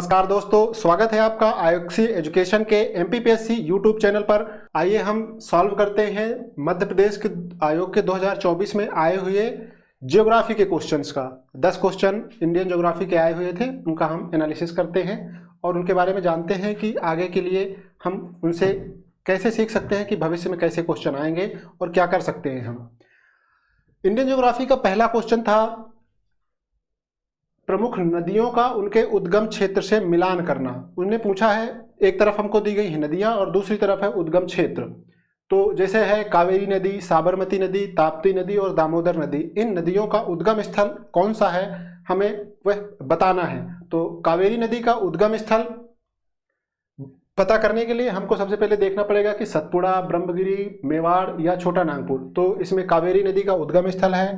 नमस्कार दोस्तों, स्वागत है आपका आयुक्सी एजुकेशन के एमपीपीएससी यूट्यूब चैनल पर। आइए हम सॉल्व करते हैं मध्य प्रदेश के आयोग के 2024 में आए हुए ज्योग्राफी के क्वेश्चंस का। 10 क्वेश्चन इंडियन ज्योग्राफी के आए हुए थे, उनका हम एनालिसिस करते हैं और उनके बारे में जानते हैं कि आगे के लिए हम उनसे कैसे सीख सकते हैं कि भविष्य में कैसे क्वेश्चन आएंगे और क्या कर सकते हैं हम। इंडियन ज्योग्राफी का पहला क्वेश्चन था प्रमुख नदियों का उनके उद्गम क्षेत्र से मिलान करना। उन्होंने पूछा है, एक तरफ हमको दी गई है नदियां और दूसरी तरफ है उद्गम क्षेत्र। तो जैसे है कावेरी नदी, साबरमती नदी, ताप्ती नदी और दामोदर नदी, इन नदियों का उद्गम स्थल कौन सा है हमें वह बताना है। तो कावेरी नदी का उद्गम स्थल पता करने के लिए हमको सबसे पहले देखना पड़ेगा कि सतपुड़ा, ब्रह्मगिरी, मेवाड़ या छोटा नागपुर। तो इसमें कावेरी नदी का उद्गम स्थल है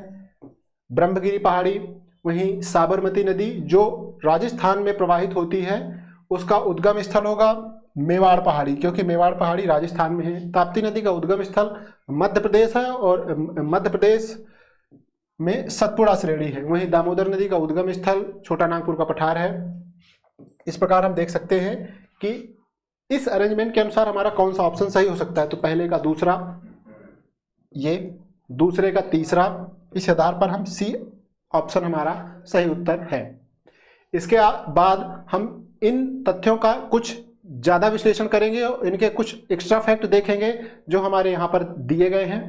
ब्रह्मगिरी पहाड़ी। वहीं साबरमती नदी जो राजस्थान में प्रवाहित होती है उसका उद्गम स्थल होगा मेवाड़ पहाड़ी, क्योंकि मेवाड़ पहाड़ी राजस्थान में है। ताप्ती नदी का उद्गम स्थल मध्य प्रदेश है और मध्य प्रदेश में सतपुड़ा श्रेणी है। वहीं दामोदर नदी का उद्गम स्थल छोटा नागपुर का पठार है। इस प्रकार हम देख सकते हैं कि इस अरेंजमेंट के अनुसार हमारा कौन सा ऑप्शन सही हो सकता है। तो पहले का दूसरा, ये दूसरे का तीसरा, इस आधार पर हम सी ऑप्शन हमारा सही उत्तर है। इसके बाद हम इन तथ्यों का कुछ ज़्यादा विश्लेषण करेंगे और इनके कुछ एक्स्ट्रा फैक्ट देखेंगे जो हमारे यहाँ पर दिए गए हैं।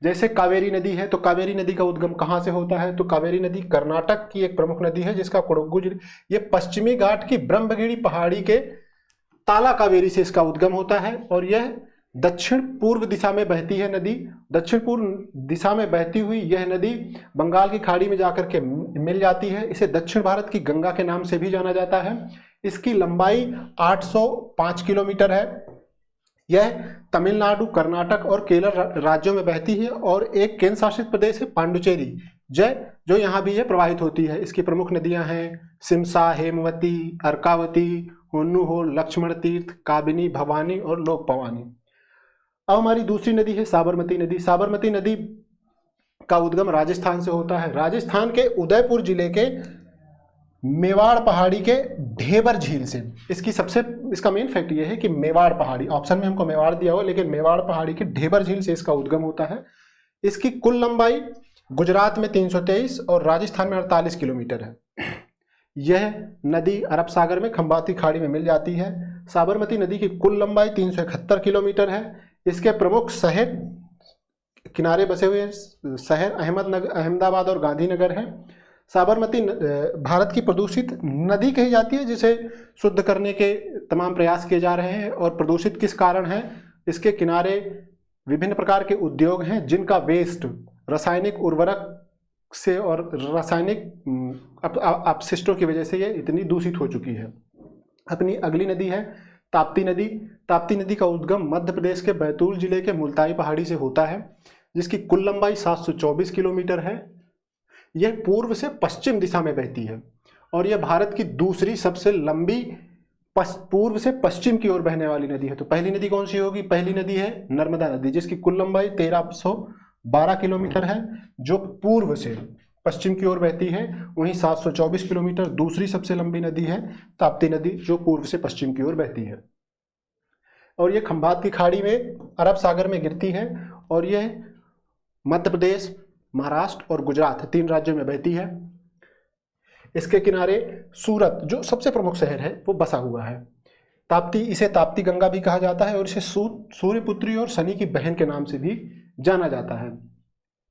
जैसे कावेरी नदी है, तो कावेरी नदी का उद्गम कहाँ से होता है। तो कावेरी नदी कर्नाटक की एक प्रमुख नदी है जिसका कोडगु ये पश्चिमी घाट की ब्रह्मगिरी पहाड़ी के ताला कावेरी से इसका उद्गम होता है और यह दक्षिण पूर्व दिशा में बहती है नदी। दक्षिण पूर्व दिशा में बहती हुई यह नदी बंगाल की खाड़ी में जाकर के मिल जाती है। इसे दक्षिण भारत की गंगा के नाम से भी जाना जाता है। इसकी लंबाई 805 किलोमीटर है। यह तमिलनाडु, कर्नाटक और केरल राज्यों में बहती है और एक केंद्र शासित प्रदेश है पांडुचेरी जो यहाँ भी यह प्रवाहित होती है। इसकी प्रमुख नदियां हैं सिमसा, हेमवती, अर्कावती, होन्नुहोल, लक्ष्मण तीर्थ, काबिनी, भवानी और लोकपवानी। अब हमारी दूसरी नदी है साबरमती नदी। साबरमती नदी का उद्गम राजस्थान से होता है। राजस्थान के उदयपुर जिले के मेवाड़ पहाड़ी के ढेबर झील से। इसका मेन फैक्ट ये है कि मेवाड़ पहाड़ी, ऑप्शन में हमको मेवाड़ दिया हुआ, लेकिन मेवाड़ पहाड़ी की ढेबर झील से इसका उद्गम होता है। इसकी कुल लंबाई गुजरात में 323 और राजस्थान में 48 किलोमीटर है। यह नदी अरब सागर में खंबाती खाड़ी में मिल जाती है। साबरमती नदी की कुल लंबाई 371 किलोमीटर है। इसके प्रमुख शहर, किनारे बसे हुए शहर अहमदाबाद और गांधीनगर हैं। साबरमती भारत की प्रदूषित नदी कही जाती है जिसे शुद्ध करने के तमाम प्रयास किए जा रहे हैं। और प्रदूषित किस कारण है? इसके किनारे विभिन्न प्रकार के उद्योग हैं जिनका वेस्ट रासायनिक उर्वरक से और रासायनिक अपशिष्टों की वजह से ये इतनी दूषित हो चुकी है। अपनी अगली नदी है ताप्ती नदी। ताप्ती नदी का उद्गम मध्य प्रदेश के बैतूल जिले के मुल्ताई पहाड़ी से होता है जिसकी कुल लंबाई 724 किलोमीटर है। यह पूर्व से पश्चिम दिशा में बहती है और यह भारत की दूसरी सबसे लंबी पूर्व से पश्चिम की ओर बहने वाली नदी है। तो पहली नदी कौन सी होगी? पहली नदी है नर्मदा नदी जिसकी कुल लंबाई 1312 किलोमीटर है जो पूर्व से पश्चिम की ओर बहती है। वहीं 724 किलोमीटर दूसरी सबसे लंबी नदी है ताप्ती नदी जो पूर्व से पश्चिम की ओर बहती है और यह खंबात की खाड़ी में अरब सागर में गिरती है और यह मध्य प्रदेश, महाराष्ट्र और गुजरात 3 राज्यों में बहती है। इसके किनारे सूरत जो सबसे प्रमुख शहर है वो बसा हुआ है। इसे ताप्ती गंगा भी कहा जाता है और इसे सूर्यपुत्री और शनि की बहन के नाम से भी जाना जाता है।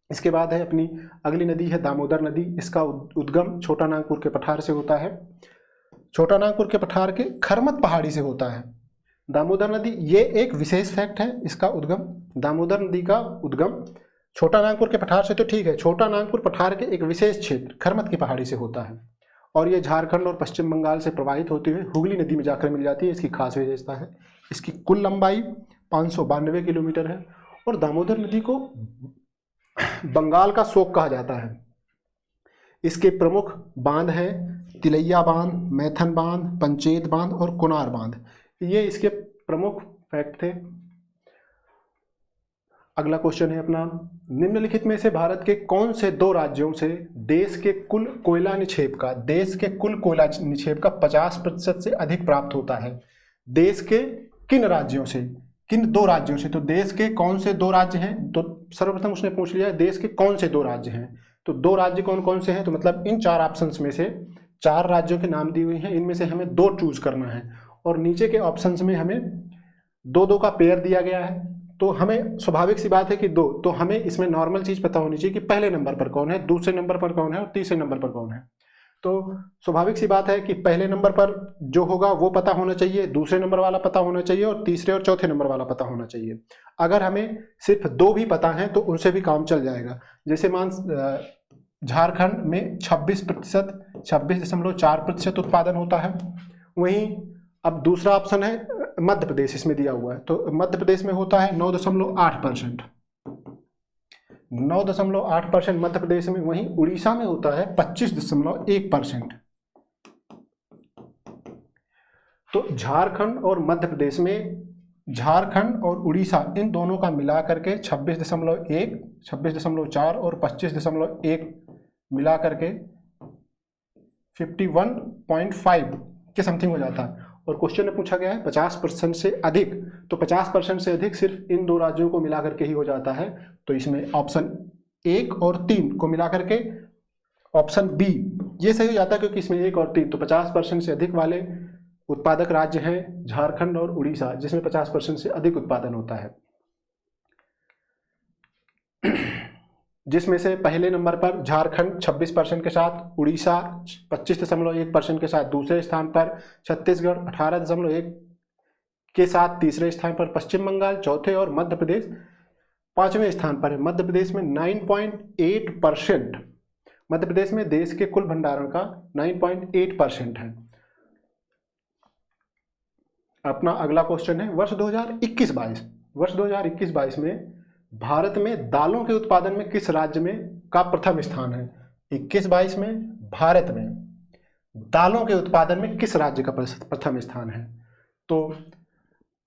इसके बाद है अपनी अगली नदी है दामोदर नदी। इसका उद्गम छोटा नागपुर के पठार से होता है। छोटा नागपुर के पठार के खरमत पहाड़ी से होता है दामोदर नदी। ये एक विशेष फैक्ट है इसका उद्गम। दामोदर नदी का उद्गम छोटा नागपुर के पठार से तो ठीक है, छोटा नागपुर पठार के एक विशेष क्षेत्र खरमत की पहाड़ी से होता है और ये झारखंड और पश्चिम बंगाल से प्रवाहित होते हुए हुगली नदी में जाकर मिल जाती है। इसकी खास विशेषता है इसकी कुल लंबाई 592 किलोमीटर है और दामोदर नदी को बंगाल का शोक कहा जाता है। इसके प्रमुख बांध हैं तिलैया बांध, मैथन बांध, पंचेत बांध और कुनार बांध। ये इसके प्रमुख फैक्ट थे। अगला क्वेश्चन है अपना, निम्नलिखित में से भारत के कौन से दो राज्यों से देश के कुल कोयला निक्षेप का 50% से अधिक प्राप्त होता है? देश के किन राज्यों से, किन दो राज्यों से? तो देश के कौन से दो राज्य हैं? तो सर्वप्रथम उसने पूछ लिया देश के कौन से दो राज्य हैं। तो दो राज्य कौन कौन से हैं? तो मतलब इन 4 ऑप्शंस में से 4 राज्यों के नाम दिए हुए हैं, इनमें से हमें 2 चूज करना है और नीचे के ऑप्शंस में हमें 2-2 का पेयर दिया गया है। तो हमें स्वाभाविक सी बात है कि 2, तो हमें इसमें नॉर्मल चीज पता होनी चाहिए कि पहले नंबर पर कौन है, दूसरे नंबर पर कौन है और तीसरे नंबर पर कौन है। तो स्वाभाविक सी बात है कि पहले नंबर पर जो होगा वो पता होना चाहिए, दूसरे नंबर वाला पता होना चाहिए और तीसरे और चौथे नंबर वाला पता होना चाहिए। अगर हमें सिर्फ 2 भी पता है तो उनसे भी काम चल जाएगा। जैसे मान झारखंड में 26.4% उत्पादन होता है। वहीं अब दूसरा ऑप्शन है मध्य प्रदेश, इसमें दिया हुआ है, तो मध्य प्रदेश में होता है 9.8%। 9.8% मध्य प्रदेश में। वहीं उड़ीसा में होता है 25.1%। तो झारखंड और मध्य प्रदेश में, झारखंड और उड़ीसा इन दोनों का मिला करके 26.1, 26.4 और 25.1 मिला करके 51.5 के समथिंग हो जाता है। और क्वेश्चन में पूछा गया है 50% से अधिक, तो 50% से अधिक सिर्फ इन 2 राज्यों को मिला करके ही हो जाता है। तो इसमें ऑप्शन 1 और 3 को मिला करके ऑप्शन बी ये सही हो जाता है, क्योंकि इसमें 1 और 3, तो 50% से अधिक वाले उत्पादक राज्य हैं झारखंड और उड़ीसा, जिसमें 50% से अधिक उत्पादन होता है। जिसमें से पहले नंबर पर झारखंड 26% के साथ, उड़ीसा 25.1% के साथ दूसरे स्थान पर, छत्तीसगढ़ 18.1 के साथ तीसरे स्थान पर, पश्चिम बंगाल चौथे और मध्य प्रदेश 5वें स्थान पर है। मध्य प्रदेश में 9.8%, मध्य प्रदेश में देश के कुल भंडारण का 9.8% है। अपना अगला क्वेश्चन है, वर्ष 2021-22 में भारत में दालों के उत्पादन में किस राज्य में का प्रथम स्थान है? 21-22 में भारत में दालों के उत्पादन में किस राज्य का प्रथम स्थान है? तो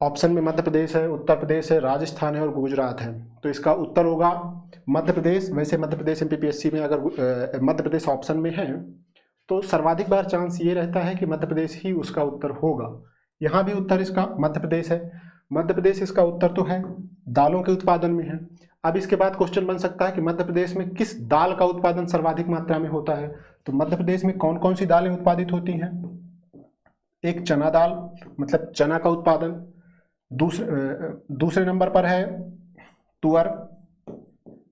ऑप्शन में मध्य प्रदेश है, उत्तर प्रदेश है, राजस्थान है और गुजरात है। तो इसका उत्तर होगा मध्य प्रदेश। वैसे मध्य प्रदेश MPPSC में अगर मध्य प्रदेश ऑप्शन में है तो सर्वाधिक बार चांस ये रहता है कि मध्य प्रदेश ही उसका उत्तर होगा। यहाँ भी उत्तर इसका मध्य प्रदेश है। मध्य प्रदेश इसका उत्तर तो है, दालों के उत्पादन में है। अब इसके बाद क्वेश्चन बन सकता है कि मध्य प्रदेश में किस दाल का उत्पादन सर्वाधिक मात्रा में होता है? तो मध्य प्रदेश में कौन कौन सी दालें उत्पादित होती हैं? एक चना दाल, मतलब चना का उत्पादन। दूसरे नंबर पर है तुअर,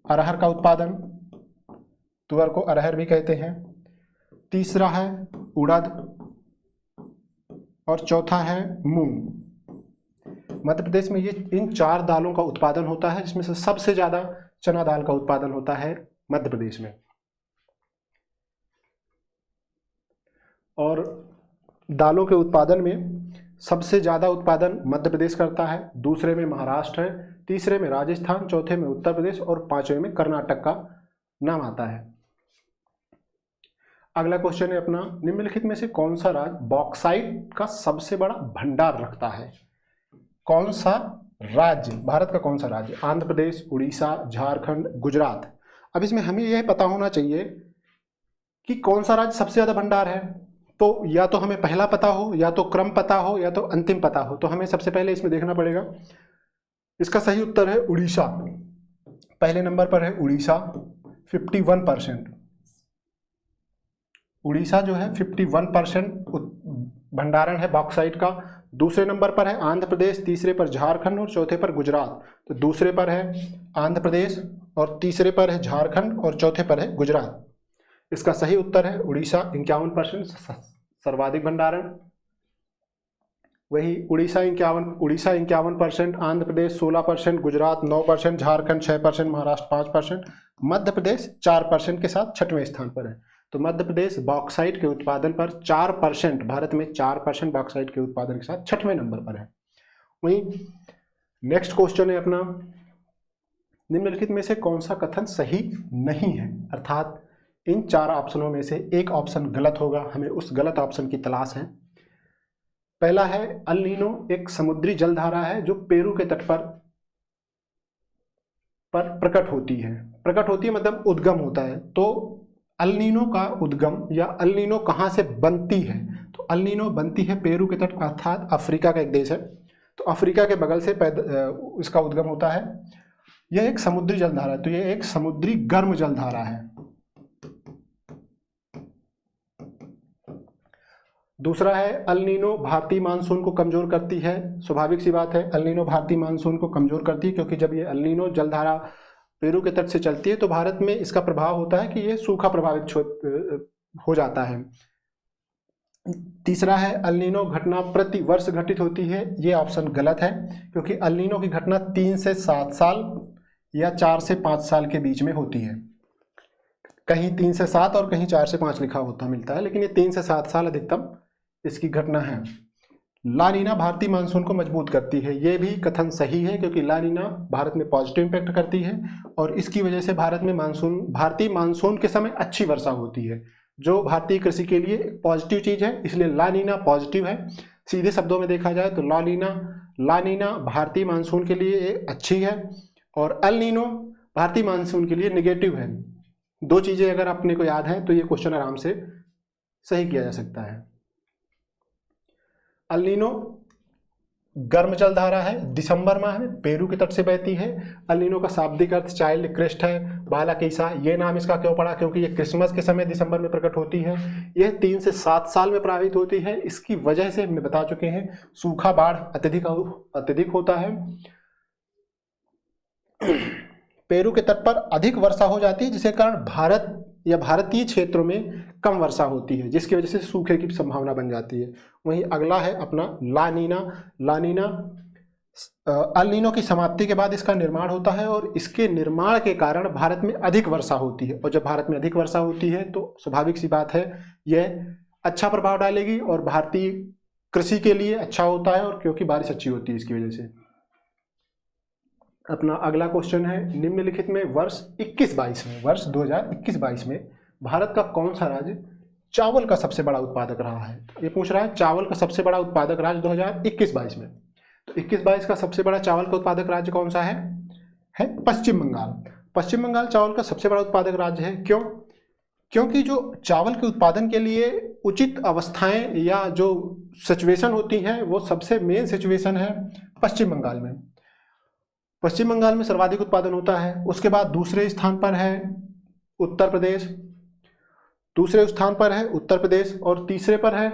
अरहर का उत्पादन, तुअर को अरहर भी कहते हैं। तीसरा है उड़द और चौथा है मूंग। मध्य प्रदेश में ये इन 4 दालों का उत्पादन होता है, जिसमें से सबसे ज्यादा चना दाल का उत्पादन होता है मध्य प्रदेश में। और दालों के उत्पादन में सबसे ज्यादा उत्पादन मध्य प्रदेश करता है, दूसरे में महाराष्ट्र है, तीसरे में राजस्थान, चौथे में उत्तर प्रदेश और 5वें में कर्नाटक का नाम आता है। अगला क्वेश्चन है अपना, निम्नलिखित में से कौन सा राज्य बॉक्साइट का सबसे बड़ा भंडार रखता है? कौन सा राज्य, भारत का कौन सा राज्य? आंध्र प्रदेश, उड़ीसा, झारखंड, गुजरात। अब इसमें हमें यह पता होना चाहिए कि कौन सा राज्य सबसे ज्यादा भंडार है। तो या तो हमें पहला पता हो, या तो क्रम पता हो, या तो अंतिम पता हो। तो हमें सबसे पहले इसमें देखना पड़ेगा। इसका सही उत्तर है उड़ीसा। पहले नंबर पर है उड़ीसा 51%। उड़ीसा जो है 51% भंडारण है बॉक्साइट का। दूसरे नंबर पर है आंध्र प्रदेश, तीसरे पर झारखंड और चौथे पर गुजरात। तो दूसरे पर है आंध्र प्रदेश और तीसरे पर है झारखंड और चौथे पर है गुजरात। इसका सही उत्तर है उड़ीसा 51% सर्वाधिक भंडारण। वही उड़ीसा 51%, आंध्र प्रदेश 16%, गुजरात 9%, झारखंड 6%, महाराष्ट्र 5%, मध्य प्रदेश 4% के साथ 6वें स्थान पर है। तो मध्य प्रदेश बॉक्साइट के उत्पादन पर 4%, भारत में 4% बॉक्साइट के उत्पादन के साथ 6वें नंबर पर है। वहीं नेक्स्ट क्वेश्चन है अपना, निम्नलिखित में से कौन सा कथन सही नहीं है? अर्थात इन 4 ऑप्शनों में से एक ऑप्शन गलत होगा, हमें उस गलत ऑप्शन की तलाश है। पहला है अल नीनो एक समुद्री जलधारा है जो पेरू के तट पर पर प्रकट होती है। प्रकट होती है मतलब उद्गम होता है। तो अल नीनो का उद्गम या अल नीनो कहाँ से बनती है? तो अल नीनो बनती है पेरू के तट अर्थात अफ्रीका का एक देश है, तो अफ्रीका के बगल से इसका उद्गम होता है। यह एक समुद्री जलधारा है, तो यह एक समुद्री गर्म जलधारा है। दूसरा है अल नीनो भारतीय मानसून को कमजोर करती है। स्वाभाविक सी बात है, अल नीनो भारतीय मानसून को कमजोर करती है, क्योंकि जब ये अल नीनो जलधारा पेरू के तट से चलती है तो भारत में इसका प्रभाव होता है कि ये सूखा प्रभावित हो जाता है। तीसरा है अल नीनो घटना प्रति वर्ष घटित होती है। ये ऑप्शन गलत है, क्योंकि अल नीनो की घटना 3 से 7 साल या 4 से 5 साल के बीच में होती है। कहीं 3 से 7 और कहीं 4 से 5 लिखा होता मिलता है, लेकिन ये 3 से 7 साल अधिकतम इसकी घटना है। ला नीना भारतीय मानसून को मजबूत करती है। ये भी कथन सही है, क्योंकि ला नीना भारत में पॉजिटिव इम्पैक्ट करती है और इसकी वजह से भारतीय मानसून के समय अच्छी वर्षा होती है, जो भारतीय कृषि के लिए पॉजिटिव चीज है। इसलिए ला नीना पॉजिटिव है। सीधे शब्दों में देखा जाए तो ला नीना भारतीय मानसून के लिए अच्छी है और अल नीनो भारतीय मानसून के लिए निगेटिव है। दो चीजें अगर अपने को याद है तो ये क्वेश्चन आराम से सही किया जा सकता है। अल नीनो गर्म जलधारा है, दिसंबर माह में पेरू के तट से बहती है। अल नीनो का शाब्दिक अर्थ चाइल्ड क्रिस्ट है, बाला कीसा। ये नाम इसका क्यों पड़ा? क्योंकि ये क्रिसमस के समय दिसंबर में प्रकट होती है। यह 3 से 7 साल में प्रभावित होती है। इसकी वजह से हमने बता चुके हैं, सूखा बाढ़ अत्यधिक होता है। पेरू के तट पर अधिक वर्षा हो जाती है, जिसके कारण भारत या भारतीय क्षेत्रों में कम वर्षा होती है, जिसकी वजह से सूखे की संभावना बन जाती है। वहीं अगला है अपना ला नीना। अल नीनो की समाप्ति के बाद इसका निर्माण होता है और इसके निर्माण के कारण भारत में अधिक वर्षा होती है, और जब भारत में अधिक वर्षा होती है तो स्वाभाविक सी बात है यह अच्छा प्रभाव डालेगी और भारतीय कृषि के लिए अच्छा होता है, और क्योंकि बारिश अच्छी होती है इसकी वजह से। अपना अगला क्वेश्चन है, निम्नलिखित में वर्ष 2021-22 में भारत का कौन सा राज्य चावल का सबसे बड़ा उत्पादक रहा है? ये पूछ रहा है चावल का सबसे बड़ा उत्पादक राज्य 2021-22 में। तो 21-22 का सबसे बड़ा चावल का उत्पादक राज्य कौन सा है पश्चिम बंगाल। पश्चिम बंगाल चावल का सबसे बड़ा उत्पादक राज्य है। क्यों? क्योंकि जो चावल के उत्पादन के लिए उचित अवस्थाएं या जो सिचुएशन होती हैं, वो सबसे मेन सिचुएशन है पश्चिम बंगाल में। पश्चिम बंगाल में सर्वाधिक उत्पादन होता है। उसके बाद दूसरे स्थान पर है उत्तर प्रदेश, और तीसरे पर है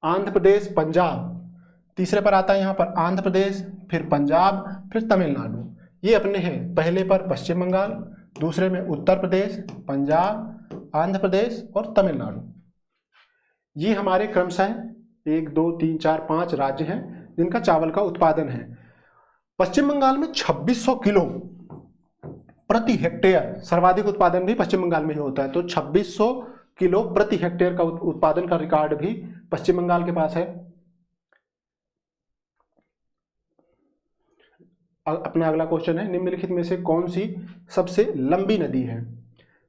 आंध्र प्रदेश, पंजाब। तीसरे पर आता है यहाँ पर आंध्र प्रदेश, फिर पंजाब, फिर तमिलनाडु। ये अपने हैं, पहले पर पश्चिम बंगाल, दूसरे में उत्तर प्रदेश, पंजाब, आंध्र प्रदेश और तमिलनाडु। ये हमारे क्रमशः 1 2 3 4 5 राज्य हैं जिनका चावल का उत्पादन है। पश्चिम बंगाल में 2600 किलो प्रति हेक्टेयर, सर्वाधिक उत्पादन भी पश्चिम बंगाल में ही होता है। तो 2600 किलो प्रति हेक्टेयर का उत्पादन का रिकॉर्ड भी पश्चिम बंगाल के पास है। अपना अगला क्वेश्चन है, निम्नलिखित में से कौन सी सबसे लंबी नदी है?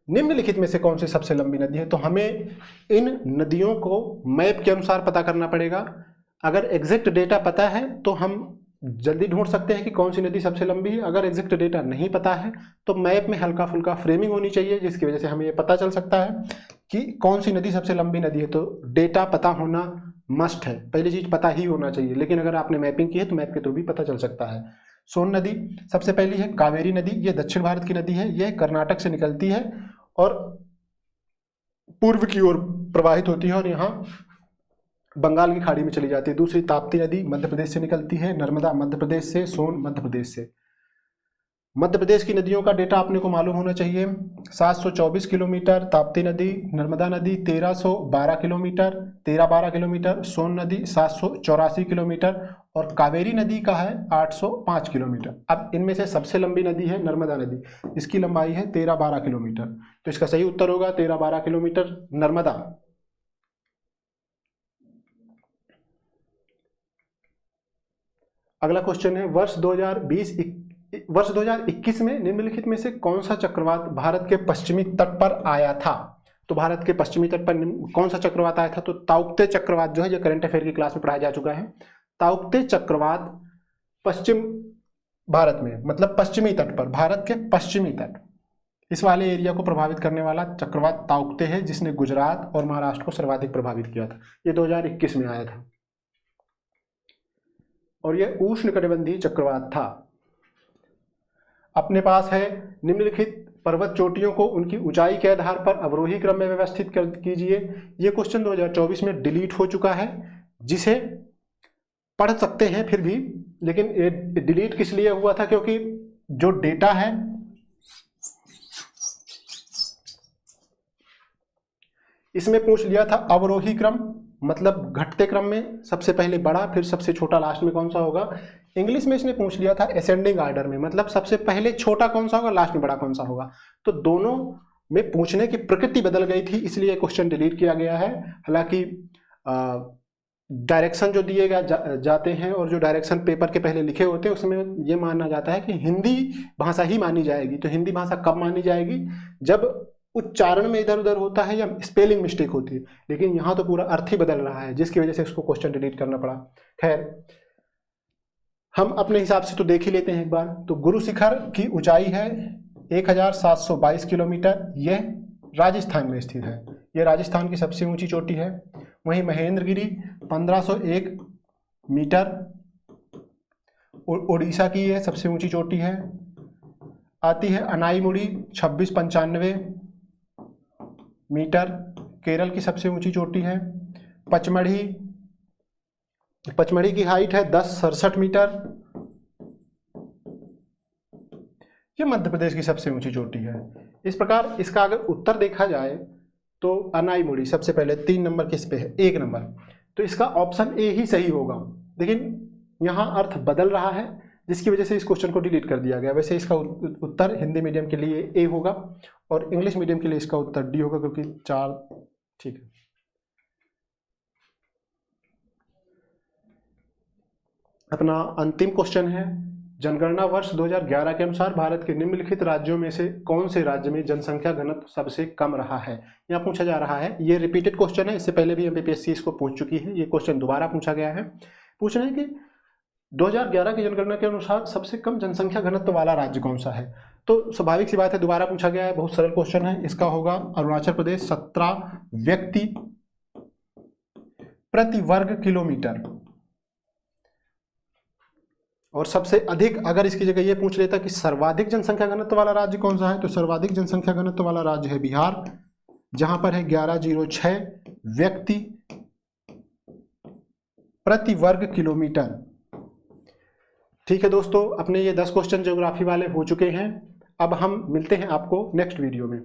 निम्नलिखित में से कौन सी सबसे लंबी नदी है? तो हमें इन नदियों को मैप के अनुसार पता करना पड़ेगा। अगर एग्जैक्ट डेटा पता है तो हम जल्दी ढूंढ सकते हैं कि कौन सी नदी सबसे लंबी है। अगर एग्जैक्ट डेटा नहीं पता है तो मैप में हल्का फुल्का फ्रेमिंग होनी चाहिए, जिसकी वजह से हमें ये पता चल सकता है कि कौन सी नदी सबसे लंबी नदी है। तो डेटा पता होना मस्ट है, पहली चीज पता ही होना चाहिए, लेकिन अगर आपने मैपिंग की है तो मैप के थ्रू भी पता चल सकता है। सोन नदी सबसे पहली है। कावेरी नदी, ये दक्षिण भारत की नदी है, यह कर्नाटक से निकलती है और पूर्व की ओर प्रवाहित होती है और यहाँ बंगाल की खाड़ी में चली जाती है। दूसरी ताप्ती नदी मध्य प्रदेश से निकलती है, नर्मदा मध्य प्रदेश से, सोन मध्य प्रदेश से। मध्य प्रदेश की नदियों का डेटा आपने को मालूम होना चाहिए। 724 किलोमीटर ताप्ती नदी, नर्मदा नदी 1312 किलोमीटर, सोन नदी 784 किलोमीटर और कावेरी नदी का है 805 किलोमीटर। अब इनमें से सबसे लंबी नदी है नर्मदा नदी, इसकी लंबाई है 1312 किलोमीटर। तो इसका सही उत्तर होगा 1312 किलोमीटर नर्मदा। अगला क्वेश्चन है, वर्ष 2021 में निम्नलिखित में से कौन सा चक्रवात भारत के पश्चिमी तट पर आया था? तो भारत के पश्चिमी तट पर कौन सा चक्रवात आया था? तो ताउक्ते चक्रवात जो है, ये करंट अफेयर की क्लास में पढ़ाया जा चुका है। ताउक्ते चक्रवात पश्चिम भारत में, मतलब पश्चिमी तट पर, भारत के पश्चिमी तट, इस वाले एरिया को प्रभावित करने वाला चक्रवात ताउक्ते है, जिसने गुजरात और महाराष्ट्र को सर्वाधिक प्रभावित किया था। ये 2021 में आया था और यह उष्णकटिबंधीय चक्रवात था। अपने पास है निम्नलिखित पर्वत चोटियों को उनकी ऊंचाई के आधार पर अवरोही क्रम में व्यवस्थित कर कीजिए। ये क्वेश्चन 2024 में डिलीट हो चुका है, जिसे पढ़ सकते हैं फिर भी, लेकिन डिलीट किस लिए हुआ था, क्योंकि जो डेटा है इसमें पूछ लिया था अवरोही क्रम, मतलब घटते क्रम में सबसे पहले बड़ा फिर सबसे छोटा लास्ट में कौन सा होगा। इंग्लिश में इसने पूछ लिया था असेंडिंग ऑर्डर में, मतलब सबसे पहले छोटा कौन सा होगा, लास्ट में बड़ा कौन सा होगा। तो दोनों में पूछने की प्रकृति बदल गई थी, इसलिए क्वेश्चन डिलीट किया गया है। हालांकि डायरेक्शन जो दिए जाते हैं और जो डायरेक्शन पेपर के पहले लिखे होते हैं उसमें ये माना जाता है कि हिंदी भाषा ही मानी जाएगी। तो हिंदी भाषा कब मानी जाएगी, जब उच्चारण में इधर उधर होता है या स्पेलिंग मिस्टेक होती है, लेकिन यहाँ तो पूरा अर्थ ही बदल रहा है, जिसकी वजह से इसको क्वेश्चन डिलीट करना पड़ा। खैर, हम अपने हिसाब से तो देख ही लेते हैं एक बार। तो गुरु शिखर की ऊंचाई है 1722 किलोमीटर, यह राजस्थान में स्थित है, यह राजस्थान की सबसे ऊंची चोटी है। वहीं महेंद्रगिरी 1501 मीटर उड़ीसा की यह सबसे ऊंची चोटी है। आती है अनाईमुड़ी 2695 मीटर, केरल की सबसे ऊंची चोटी है। पचमढ़ी की हाइट है 1067 मीटर, ये मध्य प्रदेश की सबसे ऊंची चोटी है। इस प्रकार इसका अगर उत्तर देखा जाए तो अनाईमुड़ी सबसे पहले 3 नंबर किस पे है, 1 नंबर, तो इसका ऑप्शन ए ही सही होगा। लेकिन यहाँ अर्थ बदल रहा है, जिसकी वजह से इस क्वेश्चन को डिलीट कर दिया गया। वैसे इसका उत्तर हिंदी मीडियम के लिए ए होगा और इंग्लिश मीडियम के लिए इसका उत्तर डी होगा, क्योंकि 4 ठीक है। अपना अंतिम क्वेश्चन है, जनगणना वर्ष 2011 के अनुसार भारत के निम्नलिखित राज्यों में से कौन से राज्य में जनसंख्या घनत्व सबसे कम रहा है। यहाँ पूछा जा रहा है, ये रिपीटेड क्वेश्चन है, इससे पहले भी एमपीएससी इसको पूछ चुकी है, ये क्वेश्चन दोबारा पूछा गया है। पूछ रहे हैं कि 2011 की जनगणना के अनुसार सबसे कम जनसंख्या घनत्व वाला राज्य कौन सा है। तो स्वाभाविक सी बात है, दोबारा पूछा गया है, बहुत सरल क्वेश्चन है। इसका होगा अरुणाचल प्रदेश, 17 व्यक्ति प्रति वर्ग किलोमीटर। और सबसे अधिक, अगर इसकी जगह ये पूछ लेता कि सर्वाधिक जनसंख्या घनत्व वाला राज्य कौन सा है, तो सर्वाधिक जनसंख्या घनत्व वाला राज्य है बिहार, जहां पर है 1106 व्यक्ति प्रति वर्ग किलोमीटर। ठीक है दोस्तों, अपने ये 10 क्वेश्चन ज्योग्राफी वाले हो चुके हैं। अब हम मिलते हैं आपको नेक्स्ट वीडियो में।